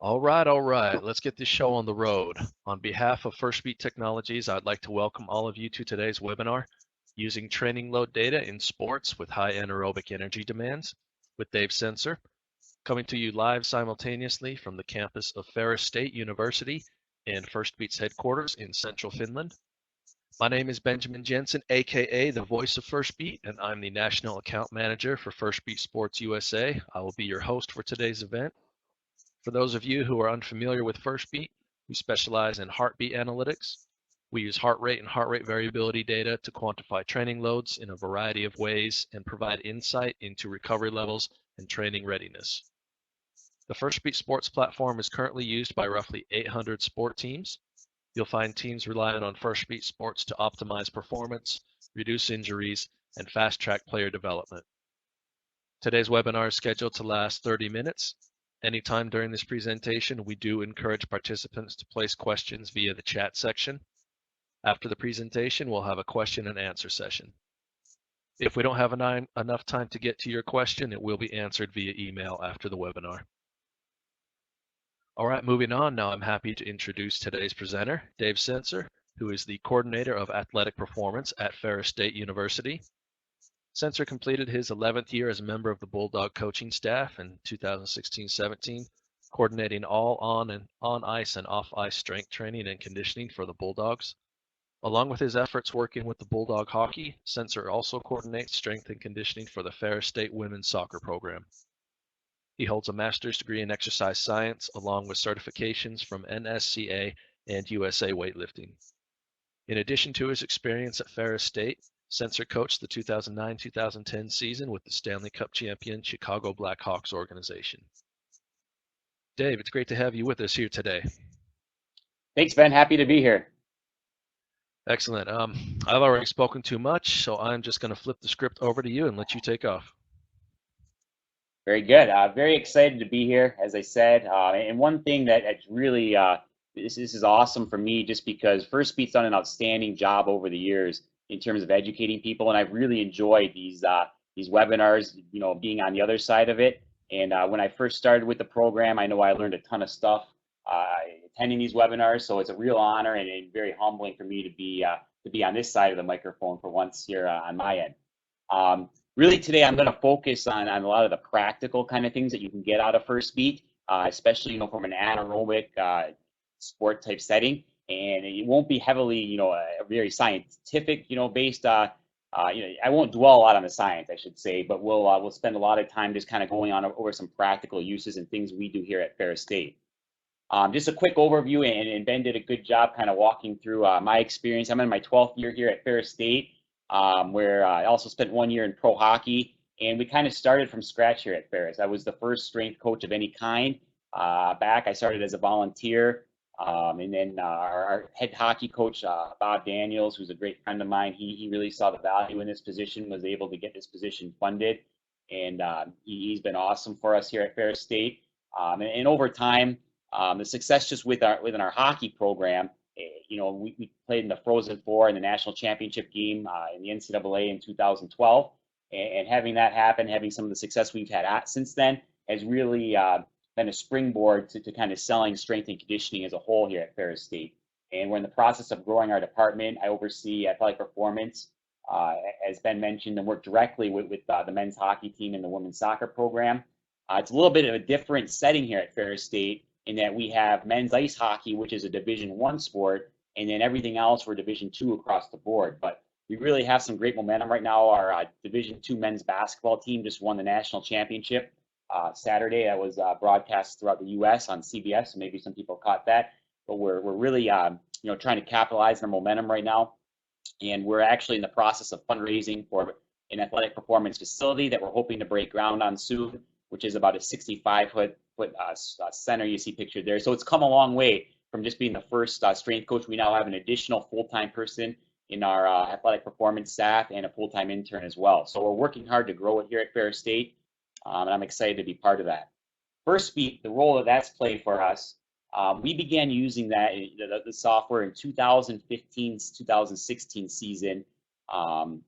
All right. Let's get this show on the road. On behalf of Firstbeat Technologies, I'd like to welcome all of you to today's webinar, Using Training Load Data in Sports with High Anaerobic Energy Demands, with Dave Cencer, coming to you live simultaneously from the campus of Ferris State University and Firstbeat's headquarters in central Finland. My name is Benjamin Jensen, aka the voice of Firstbeat, and I'm the National Account Manager for Firstbeat Sports USA. I will be your host for today's event. For those of you who are unfamiliar with Firstbeat, we specialize in heartbeat analytics. We use heart rate and heart rate variability data to quantify training loads in a variety of ways and provide insight into recovery levels and training readiness. The Firstbeat Sports platform is currently used by roughly 800 sport teams. You'll find teams relying on Firstbeat Sports to optimize performance, reduce injuries, and fast-track player development. Today's webinar is scheduled to last 30 minutes. Anytime during this presentation, we do encourage participants to place questions via the chat section. After the presentation, we'll have a question and answer session. If we don't have enough time to get to your question, it will be answered via email after the webinar. All right, moving on. Now I'm happy to introduce today's presenter, Dave Cencer, who is the Coordinator of Athletic Performance at Ferris State University. Cencer completed his 11th year as a member of the Bulldog coaching staff in 2016-17, coordinating all on ice and off ice strength training and conditioning for the Bulldogs. Along with his efforts working with the Bulldog hockey, Cencer also coordinates strength and conditioning for the Ferris State women's soccer program. He holds a master's degree in exercise science along with certifications from NSCA and USA Weightlifting. In addition to his experience at Ferris State, Cencer coached the 2009-2010 season with the Stanley Cup champion Chicago Blackhawks organization. Dave, it's great to have you with us here today. Thanks, Ben. Happy to be here. Excellent. I've already spoken too much, so I'm just going to flip the script over to you and let you take off. Very good. Very excited to be here, as I said. And one thing that's really, this is awesome for me just because Firstbeat's done an outstanding job over the years in terms of educating people, and I've really enjoyed these webinars, you know, being on the other side of it. And when I first started with the program, I know I learned a ton of stuff attending these webinars, so it's a real honor and very humbling for me to be on this side of the microphone for once here on my end. Really today I'm going to focus on a lot of the practical kind of things that you can get out of Firstbeat, especially, you know, from an anaerobic sport type setting. And it won't be heavily, you know, very scientific, you know, based. You know, I won't dwell a lot on the science, I should say, but we'll spend a lot of time just kind of going on over some practical uses and things we do here at Ferris State. Just a quick overview, and Ben did a good job kind of walking through my experience. I'm in my 12th year here at Ferris State, where I also spent 1 year in pro hockey, and we kind of started from scratch here at Ferris. I was the first strength coach of any kind back. I started as a volunteer. And then our head hockey coach, Bob Daniels, who's a great friend of mine, he really saw the value in this position, was able to get this position funded, and he's been awesome for us here at Ferris State. And over time, the success just within our hockey program, you know, we played in the Frozen Four in the national championship game in the NCAA in 2012, and having that happen, having some of the success we've had since then, has really been a springboard to kind of selling strength and conditioning as a whole here at Ferris State. And we're in the process of growing our department. I oversee athletic performance, as Ben mentioned, and work directly with the men's hockey team and the women's soccer program. It's a little bit of a different setting here at Ferris State in that we have men's ice hockey, which is a Division I sport, and then everything else we're Division II across the board. But we really have some great momentum right now. Our Division II men's basketball team just won the national championship Saturday. That was broadcast throughout the U.S. on CBS, so maybe some people caught that. But we're really you know, trying to capitalize on our momentum right now, and we're actually in the process of fundraising for an athletic performance facility that we're hoping to break ground on soon, which is about a 65-foot center you see pictured there. So it's come a long way from just being the first strength coach. We now have an additional full-time person in our athletic performance staff and a full-time intern as well. So we're working hard to grow it here at Ferris State. And I'm excited to be part of that. Firstbeat, the role that that's played for us, we began using that the software in 2015-2016 season, so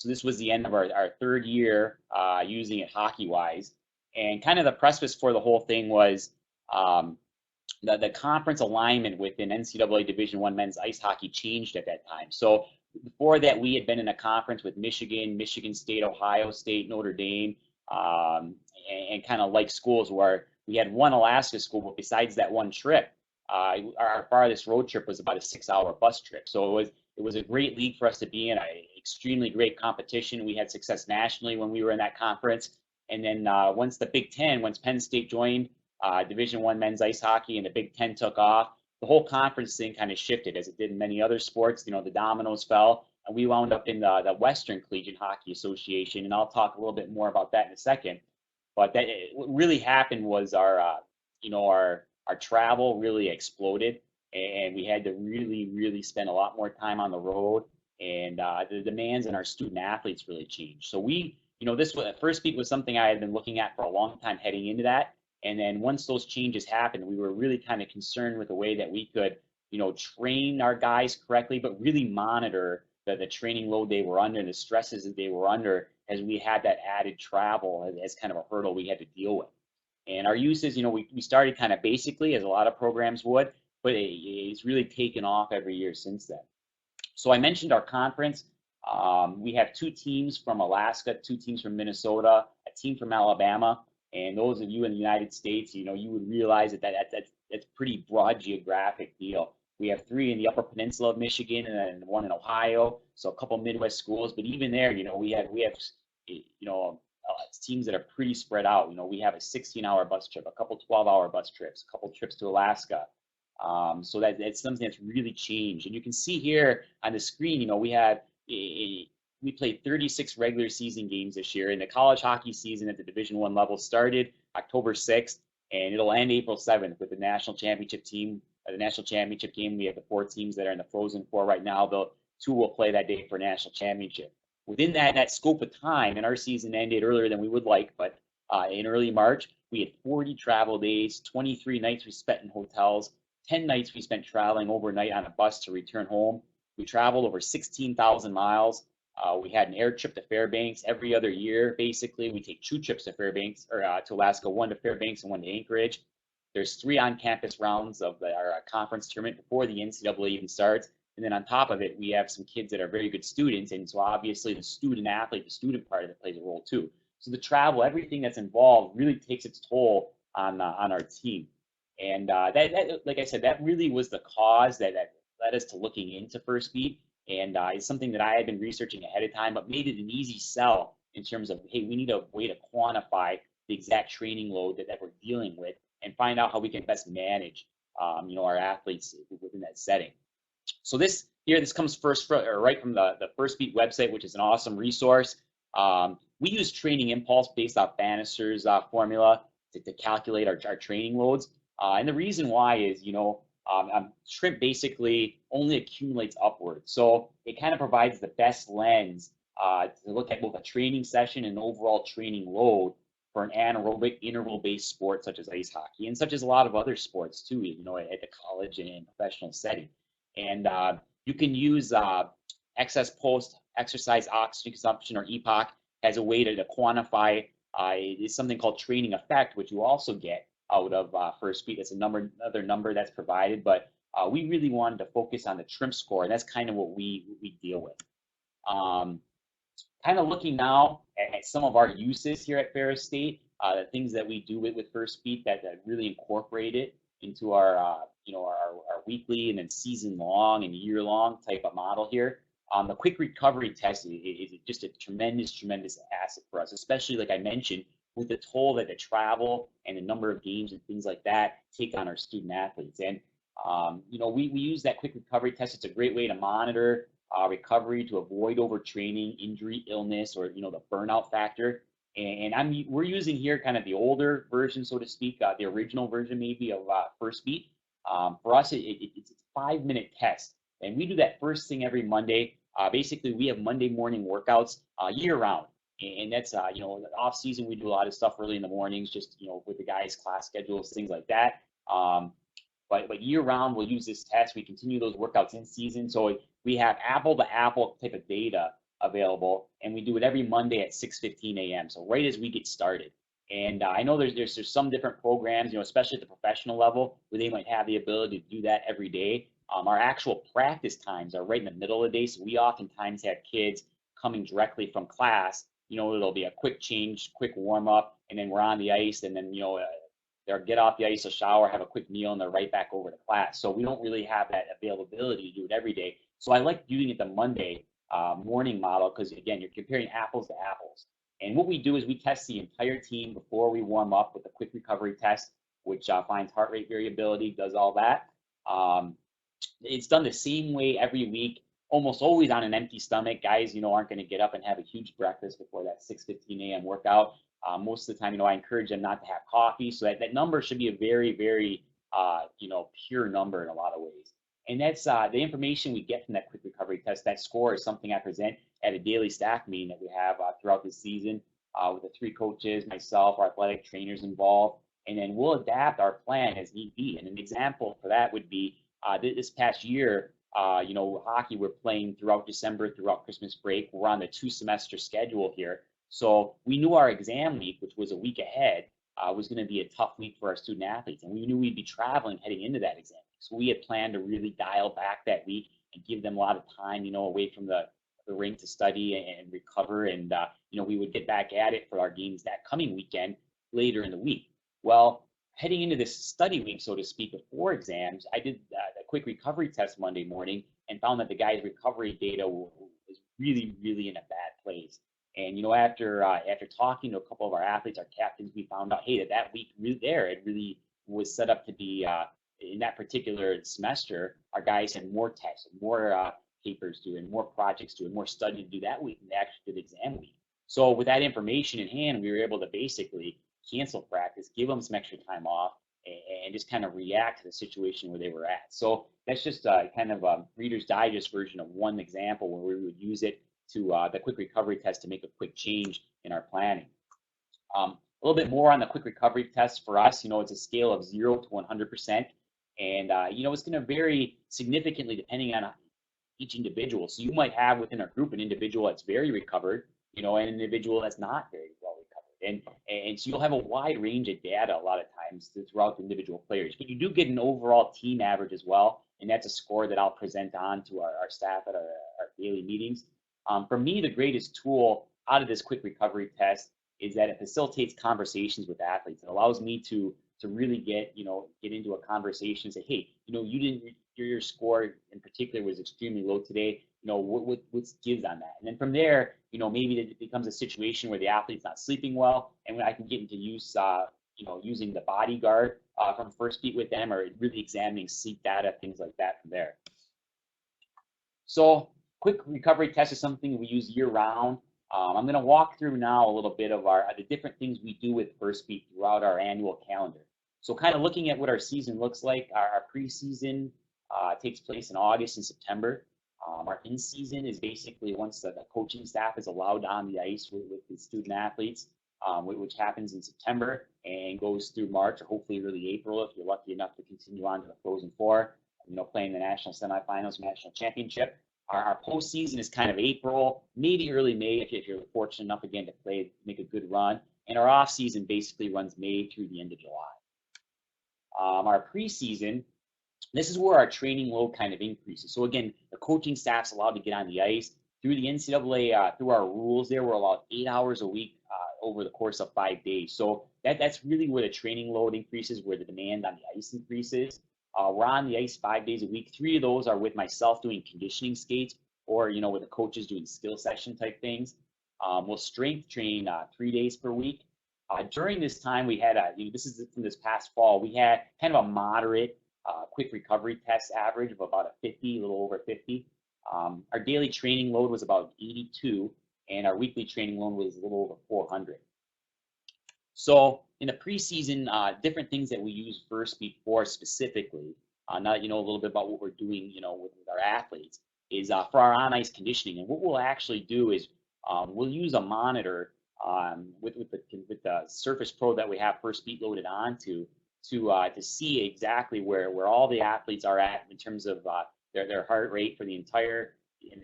this was the end of our third year using it hockey-wise. And kind of the precipice for the whole thing was the conference alignment within NCAA Division I men's ice hockey changed at that time. So before that, we had been in a conference with Michigan, Michigan State, Ohio State, Notre Dame, and kind of like schools where we had one Alaska school, but besides that one trip, our farthest road trip was about a 6-hour bus trip. So it was a great league for us to be in, extremely great competition. We had success nationally when we were in that conference. And then once the Big Ten, once Penn State joined Division I men's ice hockey and the Big Ten took off, the whole conference thing kind of shifted as it did in many other sports. You know, the dominoes fell, and we wound up in the Western Collegiate Hockey Association, and I'll talk a little bit more about that in a second. But what really happened was our travel really exploded, and we had to really spend a lot more time on the road, and the demands on our student athletes really changed. So this Firstbeat was something I had been looking at for a long time heading into that. And then once those changes happened, we were really kind of concerned with the way that we could, train our guys correctly, but really monitor the training load they were under, the stresses that they were under, as we had that added travel as kind of a hurdle we had to deal with. And our uses, we started kind of basically, as a lot of programs would, but it's really taken off every year since then. So I mentioned our conference. We have 2 teams from Alaska, 2 teams from Minnesota, a team from Alabama. And those of you in the United States, you would realize that's pretty broad geographic deal. We have 3 in the Upper Peninsula of Michigan and then 1 in Ohio, so a couple Midwest schools. But even there, we have teams that are pretty spread out. We have a 16-hour bus trip, a couple 12-hour bus trips, a couple trips to Alaska. So that's something that's really changed. And you can see here on the screen, we played 36 regular season games this year, and the college hockey season at the Division I level started October 6th, and it'll end April 7th with the national championship team. The national championship game, we have the 4 teams that are in the Frozen Four right now. The 2 will play that day for national championship. Within that scope of time, and our season ended earlier than we would like, but in early March, we had 40 travel days, 23 nights we spent in hotels, 10 nights we spent traveling overnight on a bus to return home. We traveled over 16,000 miles. We had an air trip to Fairbanks every other year. Basically, we take 2 trips to Fairbanks or to Alaska, 1 to Fairbanks and 1 to Anchorage. There's 3 on-campus rounds of our conference tournament before the NCAA even starts. And then on top of it, we have some kids that are very good students. And so obviously the student athlete, the student part of it plays a role too. So the travel, everything that's involved really takes its toll on our team. And that, like I said, that really was the cause that led us to looking into Firstbeat. And it's something that I had been researching ahead of time, but made it an easy sell in terms of, hey, we need a way to quantify the exact training load that we're dealing with and find out how we can best manage, our athletes within that setting. So this comes right from the Firstbeat website, which is an awesome resource. We use Training Impulse based off Bannister's formula to calculate our training loads. And the reason why is, shrimp basically only accumulates upward. So it kind of provides the best lens to look at both a training session and overall training load for an anaerobic interval-based sport such as ice hockey and such as a lot of other sports too, at the college and professional setting. And you can use excess post-exercise oxygen consumption, or EPOC, as a way to quantify it's something called training effect, which you also get out of Firstbeat. It's another number that's provided, but we really wanted to focus on the TRIM score, and that's kind of what we deal with. Kind of looking now at some of our uses here at Ferris State, the things that we do with Firstbeat that really incorporate it into our our weekly and then season long and year long type of model here. The quick recovery test is just a tremendous asset for us, especially like I mentioned, with the toll that the travel and the number of games and things like that take on our student athletes. And we use that quick recovery test. It's a great way to monitor recovery, to avoid overtraining, injury, illness, or the burnout factor. And we're using here kind of the older version, so to speak, the original version maybe of Firstbeat. For us, it's a 5-minute test, and we do that first thing every Monday. Basically, we have Monday morning workouts year round, and that's off season we do a lot of stuff early in the mornings, just with the guys' class schedules, things like that. But year round we'll use this test. We continue those workouts in season, so we have apple to apple type of data available, and we do it every Monday at 6:15 a.m. So right as we get started. And I know there's some different programs, especially at the professional level, where they might have the ability to do that every day. Our actual practice times are right in the middle of the day, so we oftentimes have kids coming directly from class. It'll be a quick change, quick warm up, and then we're on the ice, and then they'll get off the ice, a shower, have a quick meal, and they're right back over to class. So we don't really have that availability to do it every day. So I like doing it the Monday morning model because, again, you're comparing apples to apples. And what we do is we test the entire team before we warm up with a quick recovery test, which finds heart rate variability, does all that. It's done the same way every week, almost always on an empty stomach. Guys, aren't going to get up and have a huge breakfast before that 6:15 a.m. workout. Most of the time, I encourage them not to have coffee. So that number should be a very, very, pure number in a lot of ways. And that's the information we get from that quick recovery test. That score is something I present at a daily staff meeting that we have throughout the season with the 3 coaches, myself, our athletic trainers involved. And then we'll adapt our plan as need be. And an example for that would be this past year, hockey, we're playing throughout December, throughout Christmas break. We're on the 2-semester schedule here. So we knew our exam week, which was a week ahead, was going to be a tough week for our student athletes. And we knew we'd be traveling heading into that exam. So we had planned to really dial back that week and give them a lot of time, away from the rink to study and recover. And, we would get back at it for our games that coming weekend later in the week. Well, heading into this study week, so to speak, before exams, I did a quick recovery test Monday morning and found that the guy's recovery data was really, really in a bad place. And after talking to a couple of our athletes, our captains, we found out, hey, that week there, it really was set up to be in that particular semester. Our guys had more tests, more papers due, and more projects due, and more study to do that week than they actually did exam week. So with that information in hand, we were able to basically cancel practice, give them some extra time off, and just kind of react to the situation where they were at. So that's just kind of a Reader's Digest version of one example where we would use it to the quick recovery test to make a quick change in our planning. A little bit more on the quick recovery test for us, it's a scale of 0 to 100%. And, it's going to vary significantly depending on each individual. So you might have within our group an individual that's very recovered, and an individual that's not very well recovered. And so you'll have a wide range of data a lot of times throughout the individual players. But you do get an overall team average as well. And that's a score that I'll present on to our staff at our daily meetings. For me, the greatest tool out of this quick recovery test is that it facilitates conversations with athletes. It allows me to really get into a conversation and say, hey, your score in particular was extremely low today. What's gives on that? And then from there, maybe it becomes a situation where the athlete's not sleeping well, and when I can get into use, using the bodyguard from Firstbeat with them, or really examining sleep data, things like that from there. So quick recovery test is something we use year round. I'm going to walk through now a little bit of the different things we do with Firstbeat throughout our annual calendar. So kind of looking at what our season looks like, our preseason takes place in August and September. Our in-season is basically once the coaching staff is allowed on the ice with the student athletes, which happens in September and goes through March or hopefully early April if you're lucky enough to continue on to the Frozen Four, playing the national semifinals, national championship. Our postseason is kind of April, maybe early May if you're fortunate enough again to make a good run. And our off season basically runs May through the end of July. Our preseason, this is where our training load kind of increases. So again, the coaching staff's allowed to get on the ice. Through the NCAA, through our rules there, we're allowed 8 hours a week over the course of 5 days. So that's really where the training load increases, where the demand on the ice increases. We're on the ice 5 days a week. 3 of those are with myself doing conditioning skates, or with the coaches doing skill session type things. We'll strength train 3 days per week. During this time, we had this is from this past fall, we had kind of a moderate quick recovery test average of about a 50, a little over 50. Our daily training load was about 82, and our weekly training load was a little over 400. So in the preseason, different things that we use Firstbeat for specifically, now that you know a little bit about what we're doing, with our athletes, is for our on-ice conditioning. And what we'll actually do is we'll use a monitor with the Surface Pro that we have Firstbeat loaded onto to see exactly where all the athletes are at in terms of their heart rate for the entire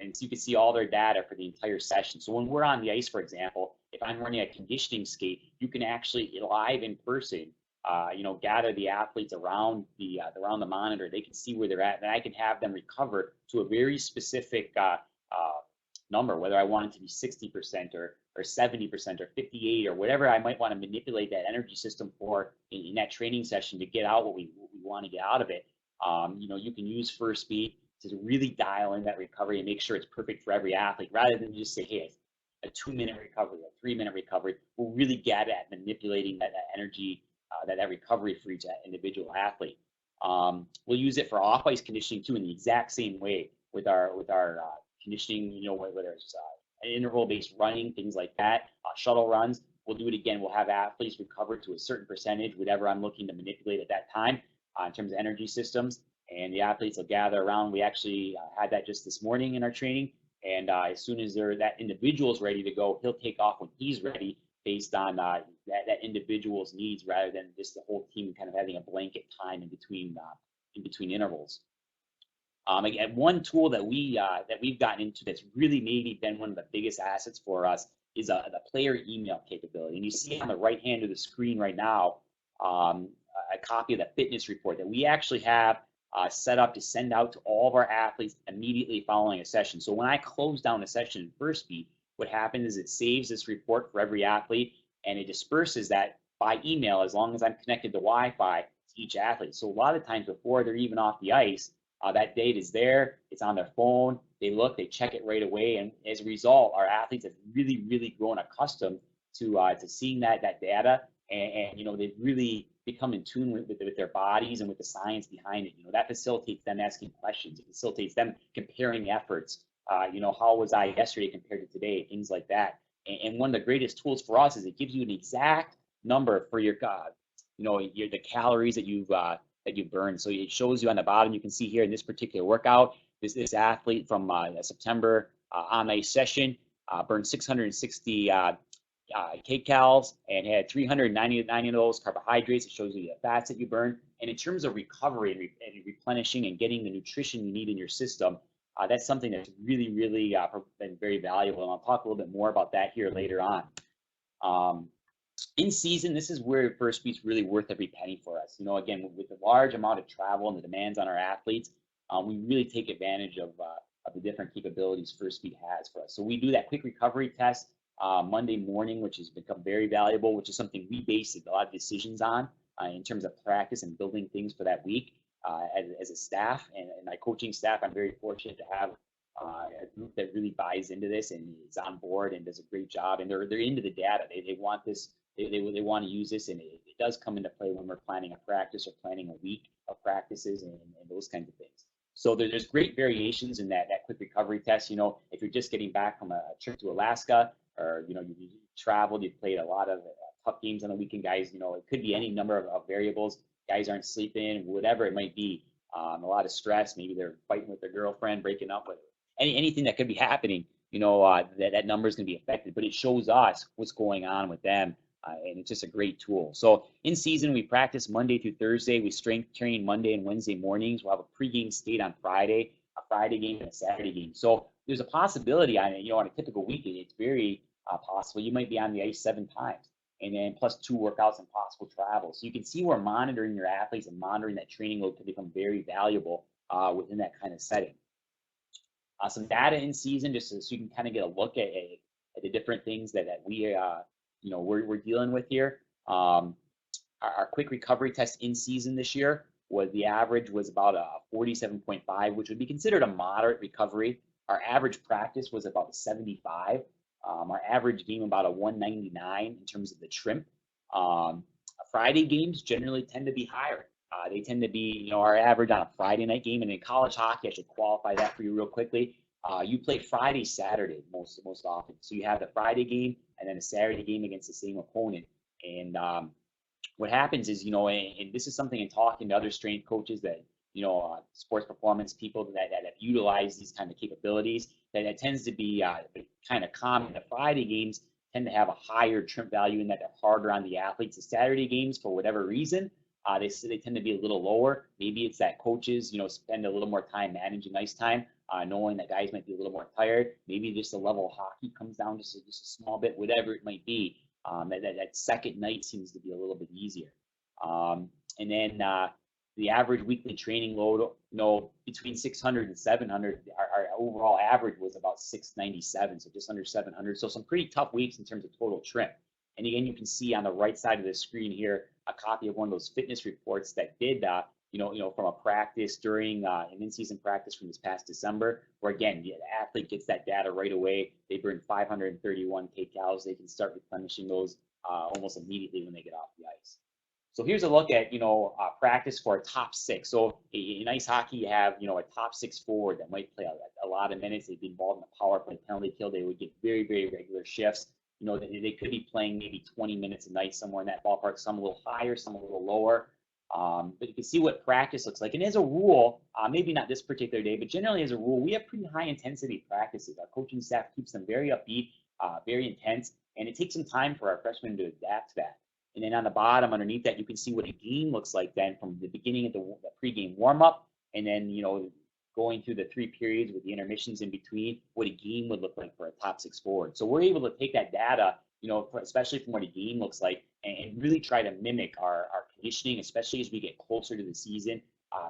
and so you can see all their data for the entire session. So when we're on the ice, for example, if I'm running a conditioning skate, you can actually live in person, gather the athletes around the monitor. They can see where they're at, and I can have them recover to a very specific number, whether I want it to be 60% or 70% or 58 or whatever I might want to manipulate that energy system for in that training session to get out what we want to get out of it. You can use Firstbeat to really dial in that recovery and make sure it's perfect for every athlete, rather than just say, hey, a 2-minute recovery, a 3-minute recovery. We'll really get at manipulating that energy, that recovery for each individual athlete. We'll use it for off-ice conditioning too, in the exact same way with our conditioning, whether it's interval-based running, things like that, shuttle runs. We'll do it again. We'll have athletes recover to a certain percentage, whatever I'm looking to manipulate at that time in terms of energy systems. And the athletes will gather around. We actually had that just this morning in our training. And as soon as that individual's ready to go, he'll take off when he's ready, based on that individual's needs, rather than just the whole team kind of having a blanket time in between intervals. Again, one tool that we've gotten into that's really maybe been one of the biggest assets for us is the player email capability. And you see on the right hand of the screen right now a copy of the fitness report that we actually have set up to send out to all of our athletes immediately following a session. So when I close down a session in Firstbeat, what happens is it saves this report for every athlete, and it disperses that by email as long as I'm connected to Wi-Fi to each athlete. So a lot of times before they're even off the ice, that data is there, it's on their phone, they look, they check it right away, and as a result, our athletes have really, really grown accustomed to seeing that data, and they've really become in tune with their bodies and with the science behind it. That facilitates them asking questions. It facilitates them comparing efforts. How was I yesterday compared to today? Things like that. And one of the greatest tools for us is it gives you an exact number for your the calories that you've burned. So it shows you on the bottom. You can see here in this particular workout, this athlete from September on ice session burned 660 kcals and had 399 of those carbohydrates. It shows you the fats that you burn. And in terms of recovery and replenishing and getting the nutrition you need in your system, that's something that's really, really been very valuable. And I'll talk a little bit more about that here later on. In season, this is where Firstbeat's really worth every penny for us. Again, with the large amount of travel and the demands on our athletes, we really take advantage of the different capabilities Firstbeat has for us. So we do that quick recovery test Monday morning, which has become very valuable, which is something we base a lot of decisions on in terms of practice and building things for that week. As a staff and my coaching staff, I'm very fortunate to have a group that really buys into this and is on board and does a great job. And they're into the data. They want this. They want to use this, and it does come into play when we're planning a practice or planning a week of practices and those kinds of things. So there's great variations in that quick recovery test. If you're just getting back from a trip to Alaska, or you traveled, you played a lot of tough games on the weekend, guys. It could be any number of variables. Guys aren't sleeping, whatever it might be. A lot of stress. Maybe they're fighting with their girlfriend, breaking up with her. Anything that could be happening. That number is going to be affected. But it shows us what's going on with them. And it's just a great tool. So in season, we practice Monday through Thursday. We strength train Monday and Wednesday mornings. We'll have a pregame skate on Friday, a Friday game, and a Saturday game. So there's a possibility on it. On a typical week, it's very possible you might be on the ice 7 times, and then plus 2 workouts and possible travel. So you can see where monitoring your athletes and monitoring that training load can become very valuable within that kind of setting. Some data in season, just so you can kind of get a look at the different things that we're dealing with here. Our quick recovery test in season this year the average was about a 47.5, which would be considered a moderate recovery. Our average practice was about a 75. Our average game about a 199 in terms of the trim. Friday games generally tend to be higher. They tend to be, our average on a Friday night game. And in college hockey, I should qualify that for you real quickly. You play Friday, Saturday most often. So you have the Friday game and then a Saturday game against the same opponent. And what happens is, and this is something in talking to other strength coaches that, sports performance people that have utilized these kind of capabilities, that tends to be kind of common. The Friday games tend to have a higher trim value in that they're harder on the athletes. The Saturday games, for whatever reason, they tend to be a little lower. Maybe it's that coaches, spend a little more time managing ice time, knowing that guys might be a little more tired. Maybe just the level of hockey comes down just a small bit, whatever it might be. That second night seems to be a little bit easier. And then the average weekly training load, between 600 and 700, our overall average was about 697, so just under 700. So some pretty tough weeks in terms of total trim. And again, you can see on the right side of the screen here a copy of one of those fitness reports that did, from a practice during an in-season practice from this past December, where again, the athlete gets that data right away. They burn 531 kcals. They can start replenishing those almost immediately when they get off the ice. So here's a look at, practice for a top six. So in ice hockey, you have, a top six forward that might play a lot of minutes. They'd be involved in the power play, penalty kill. They would get very, very regular shifts. They could be playing maybe 20 minutes a night, somewhere in that ballpark, some a little higher, some a little lower. But you can see what practice looks like. And as a rule, maybe not this particular day, but generally as a rule, we have pretty high intensity practices. Our coaching staff keeps them very upbeat, very intense, and it takes some time for our freshmen to adapt to that. And then on the bottom underneath that, you can see what a game looks like then from the beginning of the pregame warm-up, and then, going through the 3 periods with the intermissions in between, what a game would look like for a top six forward. So we're able to take that data, especially from what a game looks like, and really try to mimic our conditioning, especially as we get closer to the season.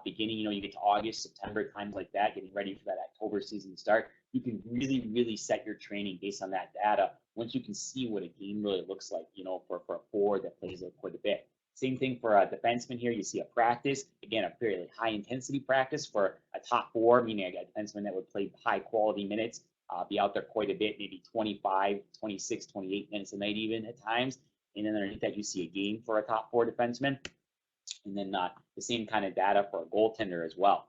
Beginning, you get to August, September, times like that, getting ready for that October season to start. You can really, really set your training based on that data once you can see what a game really looks like, for a forward that plays quite a bit. Same thing for a defenseman here. You see a practice, again, a fairly high intensity practice for a top four, meaning a defenseman that would play high quality minutes, be out there quite a bit, maybe 25, 26, 28 minutes a night even at times. And then underneath that, you see a game for a top four defenseman. And then the same kind of data for a goaltender as well.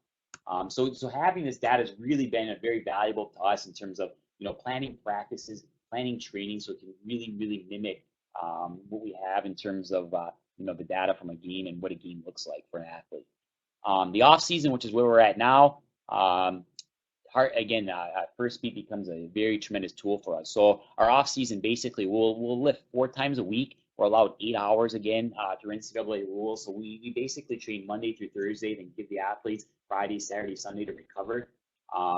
So having this data has really been very valuable to us in terms of, planning practices, planning training, so it can really, really mimic what we have in terms of, the data from a game and what a game looks like for an athlete. The off season, which is where we're at now, Firstbeat becomes a very tremendous tool for us. So our off season, basically, we'll lift 4 times a week. We're allowed 8 hours again through NCAA rules. So we basically train Monday through Thursday, then give the athletes Friday, Saturday, Sunday to recover.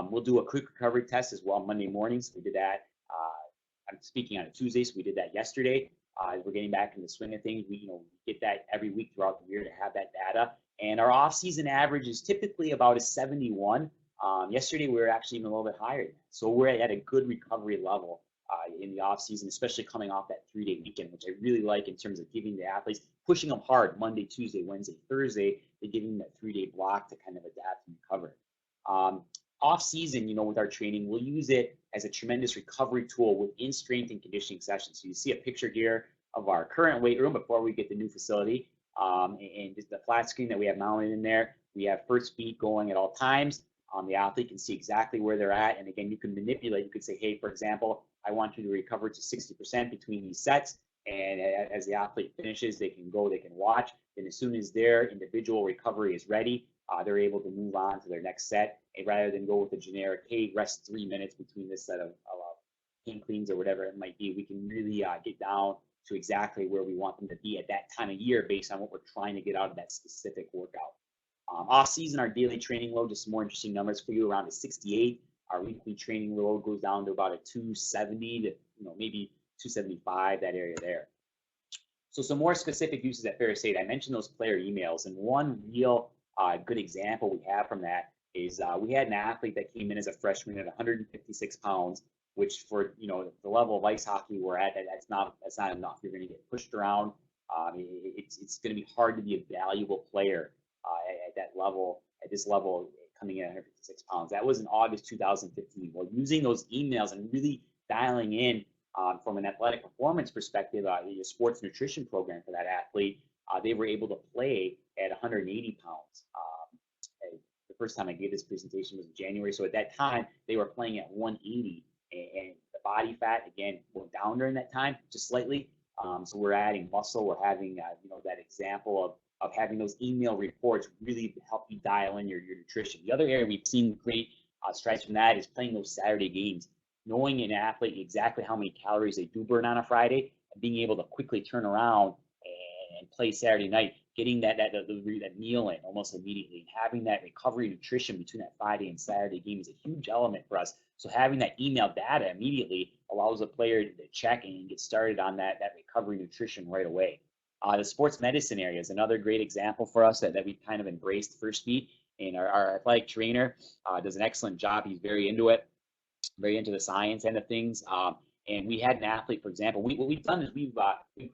We'll do a quick recovery test as well Monday mornings. We did that. I'm speaking on a Tuesday, so we did that yesterday. As we're getting back in the swing of things, we get that every week throughout the year to have that data. And our off-season average is typically about a 71. Yesterday we were actually even a little bit higher than that. So we're at a good recovery level in the off season, especially coming off that 3-day weekend, which I really like in terms of giving the athletes, pushing them hard Monday, Tuesday, Wednesday, Thursday, they're giving them that 3-day block to kind of adapt and recover. Off season, with our training, we'll use it as a tremendous recovery tool within strength and conditioning sessions. So you see a picture here of our current weight room before we get the new facility, and just the flat screen that we have mounted in there. We have Firstbeat going at all times. The athlete can see exactly where they're at, and again, you can manipulate. You could say, hey, for example, I want you to recover to 60% between these sets, and as the athlete finishes, they can go, they can watch, and as soon as their individual recovery is ready, they're able to move on to their next set, and rather than go with a generic, hey, rest 3 minutes between this set of pain cleans or whatever it might be. We can really get down to exactly where we want them to be at that time of year based on what we're trying to get out of that specific workout. Off season, our daily training load, just some more interesting numbers for you, around a 68. Our weekly training load goes down to about a 270 to maybe 275, that area there. So some more specific uses at Ferris State. I mentioned those player emails, and one real good example we have from that is we had an athlete that came in as a freshman at 156 pounds, which for the level of ice hockey we're at, that's not enough. You're going to get pushed around. It's going to be hard to be a valuable player at that level, at this level, coming in at 156 pounds. That was in August 2015. Well, using those emails and really dialing in from an athletic performance perspective, a sports nutrition program for that athlete, they were able to play at 180 pounds. The first time I gave this presentation was in January. So at that time, they were playing at 180, and the body fat, again, went down during that time, just slightly. So we're adding muscle. We're having, that example of having those email reports really help you dial in your nutrition. The other area we've seen great strides from that is playing those Saturday games, knowing an athlete exactly how many calories they do burn on a Friday, and being able to quickly turn around and play Saturday night, getting that meal in almost immediately, and having that recovery nutrition between that Friday and Saturday game is a huge element for us. So having that email data immediately allows a player to check and get started on that recovery nutrition right away. The sports medicine area is another great example for us that we've kind of embraced Firstbeat, and our athletic trainer does an excellent job. He's very into it, very into the science end of things. And we had an athlete, for example, what we've done is we've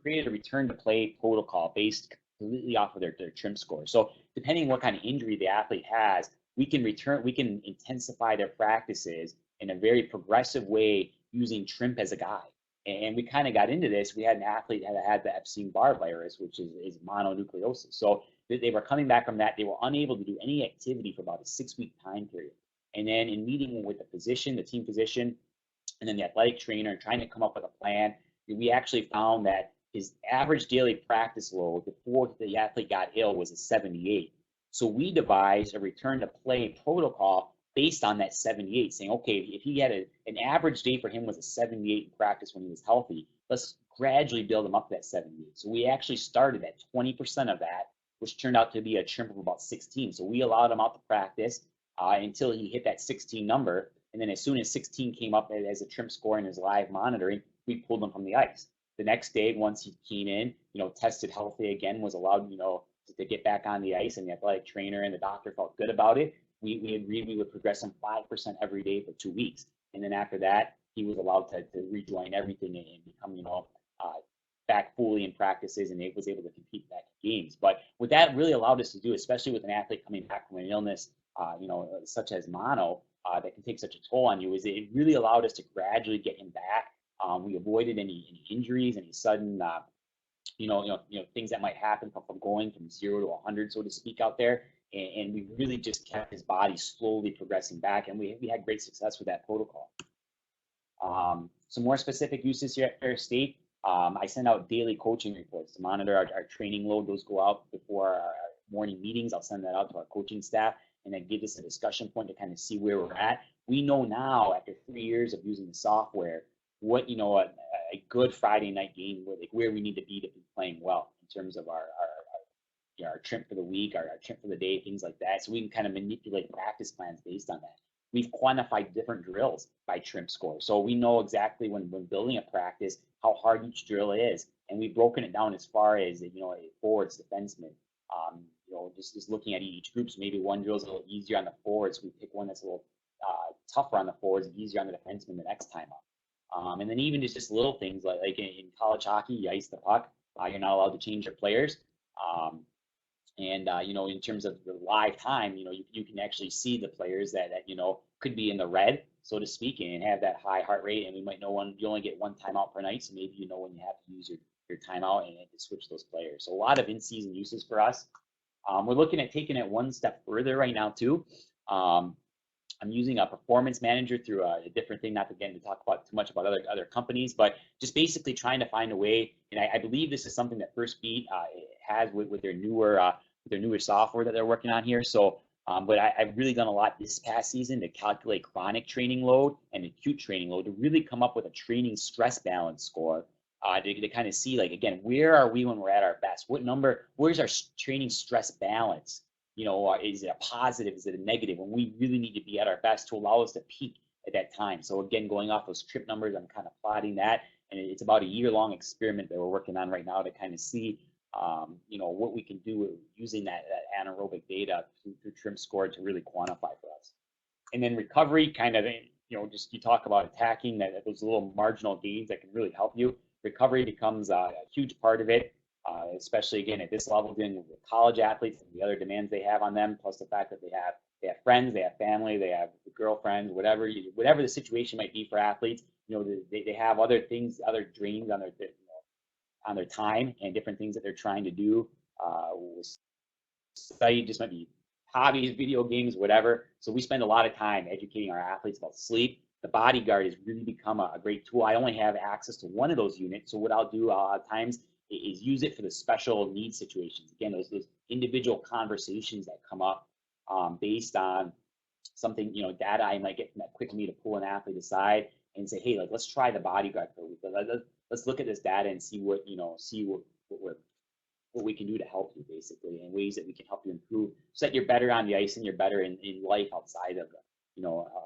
created a return to play protocol based completely off of their trim score. So depending on what kind of injury the athlete has, we can intensify their practices in a very progressive way using TRIMP as a guide. And we kind of got into this. We had an athlete that had the Epstein-Barr virus, which is mononucleosis. So they were coming back from that. They were unable to do any activity for about a 6-week time period. And then in meeting with the physician, the team physician, and then the athletic trainer, and trying to come up with a plan, we actually found that his average daily practice load before the athlete got ill was a 78. So we devised a return to play protocol based on that 78, saying, okay, if he had an average day for him was a 78 in practice when he was healthy, let's gradually build him up to that 78. So we actually started at 20% of that, which turned out to be a trim of about 16. So we allowed him out to practice until he hit that 16 number. And then as soon as 16 came up as a trim score in his live monitoring, we pulled him from the ice. The next day, once he came in, tested healthy again, was allowed, to get back on the ice, and the athletic trainer and the doctor felt good about it. We agreed we would progress him 5% every day for 2 weeks. And then after that, he was allowed to rejoin everything and become, back fully in practices, and was able to compete back in games. But what that really allowed us to do, especially with an athlete coming back from an illness, such as mono, that can take such a toll on you, is it really allowed us to gradually get him back. We avoided any injuries, any sudden, things that might happen from going from 0 to 100, so to speak, out there. And we really just kept his body slowly progressing back, and we had great success with that protocol. Some more specific uses here at Fair State. I send out daily coaching reports to monitor our training load. Those go out before our morning meetings. I'll send that out to our coaching staff, and then give us a discussion point to kind of see where we're at. We know now, after 3 years of using the software, what a good Friday night game, where we need to be playing well in terms of our trim for the week, our trim for the day, things like that. So we can kind of manipulate practice plans based on that. We've quantified different drills by trim score, so we know exactly when building a practice how hard each drill is, and we've broken it down as far as a forwards, defenseman. Just looking at each group. So maybe one drill is a little easier on the forwards. We pick one that's a little tougher on the forwards and easier on the defenseman the next time up. And then even just little things like in college hockey, you ice the puck. You're not allowed to change your players. In terms of the live time, you can actually see the players that could be in the red, so to speak, and have that high heart rate. And we might know you only get one timeout per night, so maybe when you have to use your timeout and to switch those players. So a lot of in-season uses for us. We're looking at taking it one step further right now too. I'm using a performance manager through a different thing, not to talk about too much about other companies, but just basically trying to find a way. And I believe this is something that Firstbeat has with their newer software that they're working on here. So, but I've really done a lot this past season to calculate chronic training load and acute training load to really come up with a training stress balance score. To kind of see, again, where are we when we're at our best? Where's our training stress balance? Is it a positive? Is it a negative? When we really need to be at our best to allow us to peak at that time. So again, going off those trip numbers, I'm kind of plotting that. And it's about a year-long experiment that we're working on right now to kind of see, what we can do using that anaerobic data through trim score to really quantify for us. And then recovery, kind of, just you talk about attacking those little marginal gains that can really help you. Recovery becomes a huge part of it, especially again at this level, dealing with college athletes and the other demands they have on them, plus the fact that they have friends, they have family, they have girlfriends, whatever the situation might be for athletes. They have other things, other dreams on their time, and different things that they're trying to do. Study just might be hobbies, video games, whatever. So we spend a lot of time educating our athletes about sleep. The bodyguard has really become a great tool. I only have access to one of those units, so what I'll do at times is use it for the special needs situations. Again, those individual conversations that come up based on something, data I might get from that quick meet to pull an athlete aside and say, hey, let's try the bodyguard for a week. Let's look at this data and see what what we can do to help you, basically, and ways that we can help you improve so that you're better on the ice and you're better in life outside of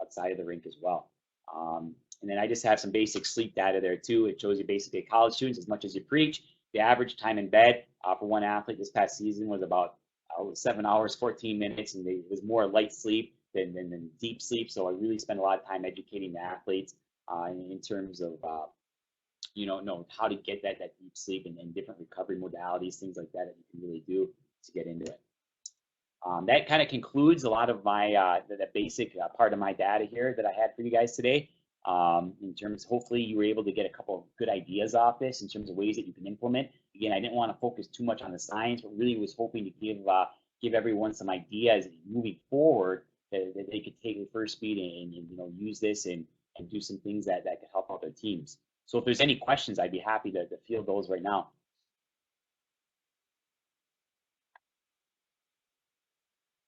outside of the rink as well. And then I just have some basic sleep data there too. It shows you basically college students, as much as you preach, the average time in bed for one athlete this past season was about 7 hours, 14 minutes, and it was more light sleep than deep sleep. So I really spend a lot of time educating the athletes in terms of know how to get that deep sleep and different recovery modalities, things like that you can really do to get into it. That kind of concludes a lot of my the basic part of my data here that I had for you guys today. In terms, hopefully you were able to get a couple of good ideas off this in terms of ways that you can implement. Again, I didn't want to focus too much on the science, but really was hoping to give everyone some ideas moving forward that they could take the Firstbeat and use this and do some things that could help out their teams. So if there's any questions, I'd be happy to field those right now.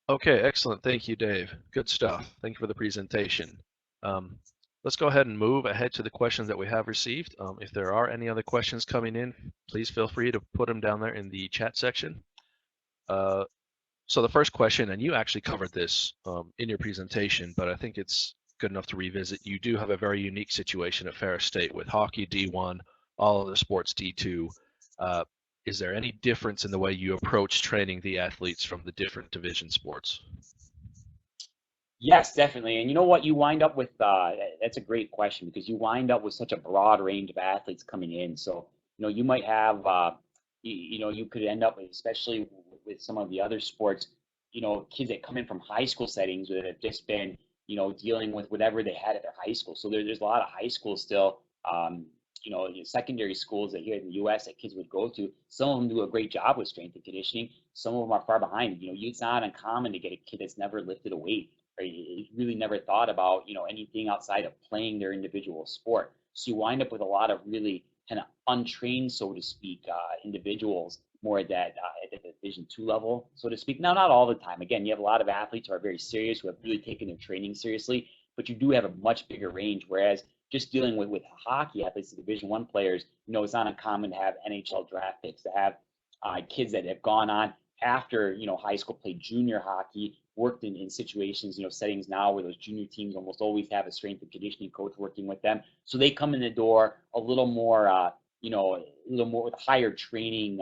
Okay, excellent. Thank you, Dave. Good stuff. Thank you for the presentation. Let's go ahead and move ahead to the questions that we have received. If there are any other questions coming in, please feel free to put them down there in the chat section. So the first question, and you actually covered this in your presentation, but I think it's good enough to revisit. You do have a very unique situation at Ferris State with hockey D1, all other sports D2. Is there any difference in the way you approach training the athletes from the different division sports? Yes, definitely. And you know what? You wind up with, that's a great question, because you wind up with such a broad range of athletes coming in. So, you might have, you could end up with, especially with some of the other sports, kids that come in from high school settings that have just been, dealing with whatever they had at their high school. So there's a lot of high schools still, secondary schools that here in the U.S. that kids would go to. Some of them do a great job with strength and conditioning. Some of them are far behind. It's not uncommon to get a kid that's never lifted a weight, or really never thought about, anything outside of playing their individual sport. So you wind up with a lot of really kind of untrained, so to speak, individuals more at that at the Division II level, so to speak. Now, not all the time. Again, you have a lot of athletes who are very serious, who have really taken their training seriously, but you do have a much bigger range. Whereas just dealing with hockey athletes, the Division I players, it's not uncommon to have NHL draft picks, to have kids that have gone on after high school, played junior hockey, worked in situations, settings now where those junior teams almost always have a strength and conditioning coach working with them. So they come in the door a little more, a little more with higher training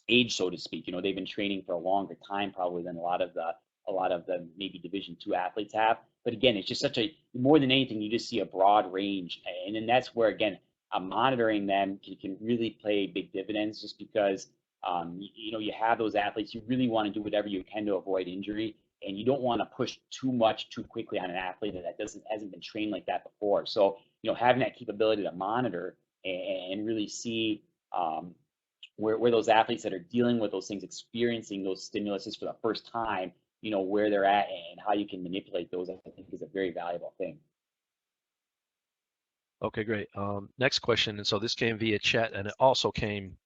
age, so to speak. They've been training for a longer time probably than a lot of the maybe Division II athletes have. But again, it's just more than anything, you just see a broad range. And then that's where, again, monitoring them can really play big dividends, just because you have those athletes. You really want to do whatever you can to avoid injury, and you don't want to push too much too quickly on an athlete that hasn't been trained like that before. So having that capability to monitor and really see where those athletes that are dealing with those things, experiencing those stimuluses for the first time, where they're at and how you can manipulate those, I think is a very valuable thing. Okay, great. Next question, and so this came via chat, and it also came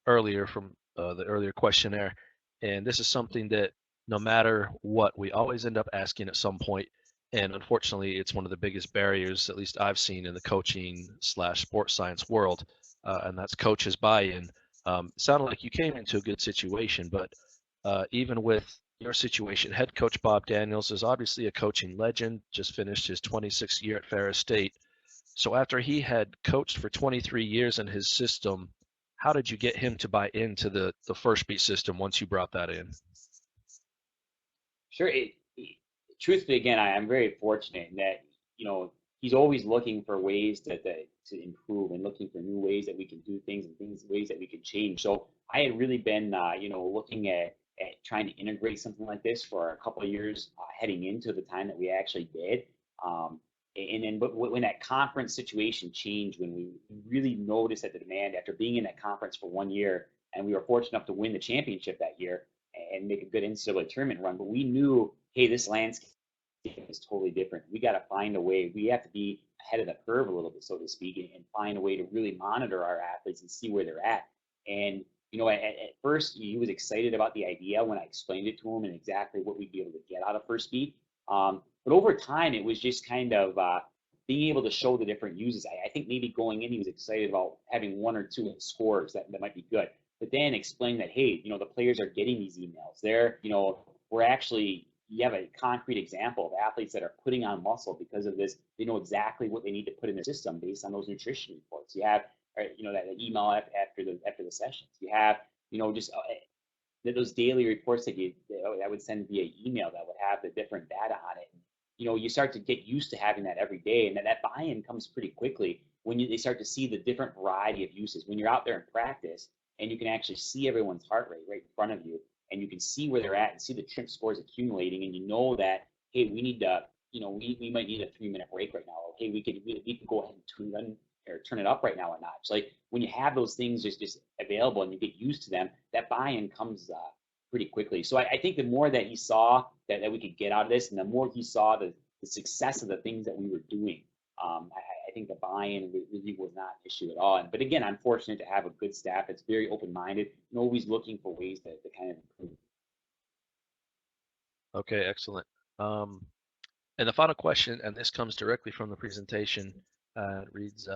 earlier from the earlier questionnaire, and this is something that no matter what, we always end up asking at some point, and unfortunately, it's one of the biggest barriers, at least I've seen in the coaching / sports science world, and that's coaches' buy-in. It sounded like you came into a good situation, but even with your situation, head coach Bob Daniels is obviously a coaching legend, just finished his 26th year at Ferris State. So after he had coached for 23 years in his system, how did you get him to buy into the Firstbeat system once you brought that in? Sure. Truthfully, again, I'm very fortunate in that, he's always looking for ways to improve and looking for new ways that we can do things and ways that we can change. So I had really been, looking at trying to integrate something like this for a couple of years heading into the time that we actually did. But when that conference situation changed, when we really noticed that the demand after being in that conference for 1 year, and we were fortunate enough to win the championship that year and make a good NCAA tournament run, but we knew, hey, this landscape is totally different. We got to find a way. We have to be ahead of the curve a little bit, so to speak, and find a way to really monitor our athletes and see where they're at. And at first, he was excited about the idea when I explained it to him and exactly what we'd be able to get out of Firstbeat. But over time, it was just kind of being able to show the different uses. I think maybe going in, he was excited about having 1 or 2 scores that might be good. but then explain that, hey, the players are getting these emails. We're actually, you have a concrete example of athletes that are putting on muscle because of this. They know exactly what they need to put in their system based on those nutrition reports. You have, that email after the sessions. You have, just those daily reports that that would send via email that would have the different data on it. You start to get used to having that every day, and that buy-in comes pretty quickly when they start to see the different variety of uses. When you're out there in practice and you can actually see everyone's heart rate right in front of you, and you can see where they're at and see the trim scores accumulating, and you know that, hey, we need to, we might need a 3-minute break right now. Or, hey, we could go ahead and turn it up right now a notch. Like when you have those things just available and you get used to them, that buy-in comes pretty quickly. So I think the more that he saw that we could get out of this, and the more he saw the success of the things that we were doing, I think the buy-in really was not an issue at all. But again, I'm fortunate to have a good staff that's very open-minded and always looking for ways to kind of improve. Okay, excellent. And the final question, and this comes directly from the presentation, reads,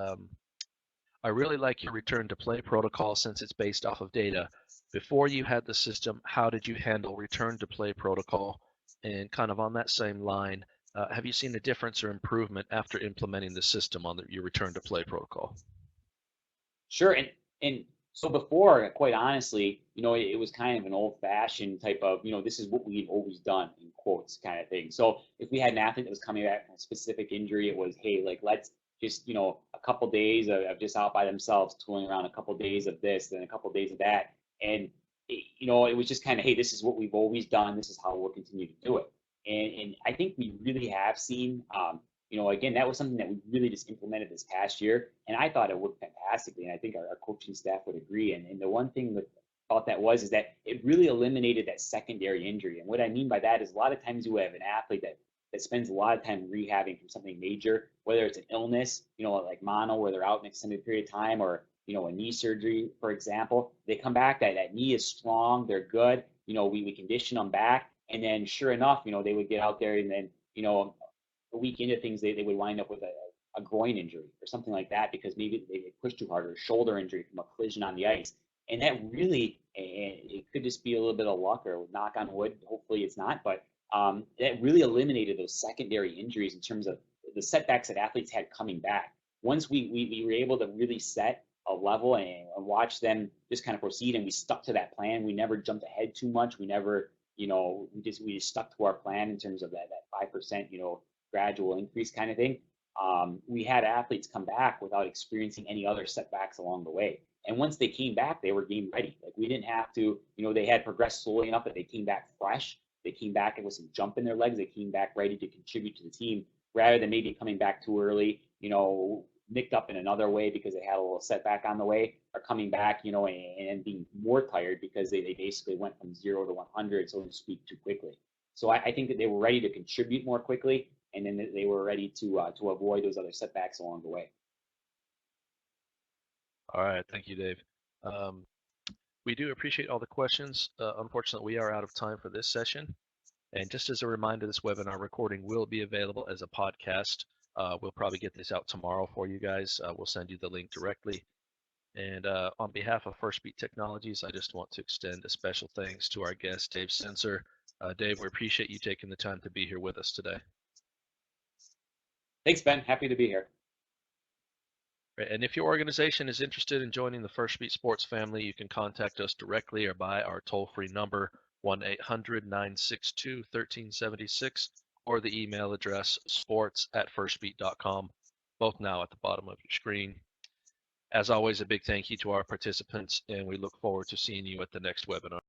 I really like your return to play protocol since it's based off of data. Before you had the system, how did you handle return to play protocol? And kind of on that same line, have you seen a difference or improvement after implementing the system on your return to play protocol? Sure, and so before, quite honestly, it was kind of an old-fashioned type of, this is what we've always done in quotes kind of thing. So if we had an athlete that was coming back from a specific injury, it was, hey, like let's just, a couple days of just out by themselves, tooling around, a couple days of this, then a couple days of that, and it was just kind of, hey, this is what we've always done. This is how we'll continue to do it. And I think we really have seen. Again, that was something that we really just implemented this past year, and I thought it worked fantastically, and I think our coaching staff would agree. And the one thing about that is that it really eliminated that secondary injury. And what I mean by that is a lot of times you have an athlete that spends a lot of time rehabbing from something major, whether it's an illness, like mono, where they're out an extended period of time, or a knee surgery, for example. They come back, that knee is strong, they're good. We condition them back, and then sure enough, they would get out there, and then a week into things, they would wind up with a groin injury or something like that because maybe they pushed too hard, or a shoulder injury from a collision on the ice. And that really, it could just be a little bit of luck, or knock on wood, hopefully it's not, but that really eliminated those secondary injuries in terms of the setbacks that athletes had coming back. Once we were able to really set a level and watch them just kind of proceed, and we stuck to that plan. We never jumped ahead too much. We never, we just stuck to our plan in terms of that 5%, gradual increase kind of thing. We had athletes come back without experiencing any other setbacks along the way. And once they came back, they were game ready. Like we didn't have to, they had progressed slowly enough that they came back fresh. They came back with some jump in their legs. They came back ready to contribute to the team, rather than maybe coming back too early, nicked up in another way because they had a little setback on the way, or coming back, and being more tired because they basically went from 0 to 100, so to speak, too quickly. So I think that they were ready to contribute more quickly, and then they were ready to avoid those other setbacks along the way. All right, thank you, Dave. We do appreciate all the questions. Unfortunately, we are out of time for this session. And just as a reminder, this webinar recording will be available as a podcast. We'll probably get this out tomorrow for you guys. We'll send you the link directly. And on behalf of Firstbeat Technologies, I just want to extend a special thanks to our guest, Dave Cencer. Dave, we appreciate you taking the time to be here with us today. Thanks, Ben. Happy to be here. And if your organization is interested in joining the Firstbeat Sports family, you can contact us directly or by our toll-free number, 1-800-962-1376, or the email address sports@firstbeat.com, both now at the bottom of your screen. As always, a big thank you to our participants, and we look forward to seeing you at the next webinar.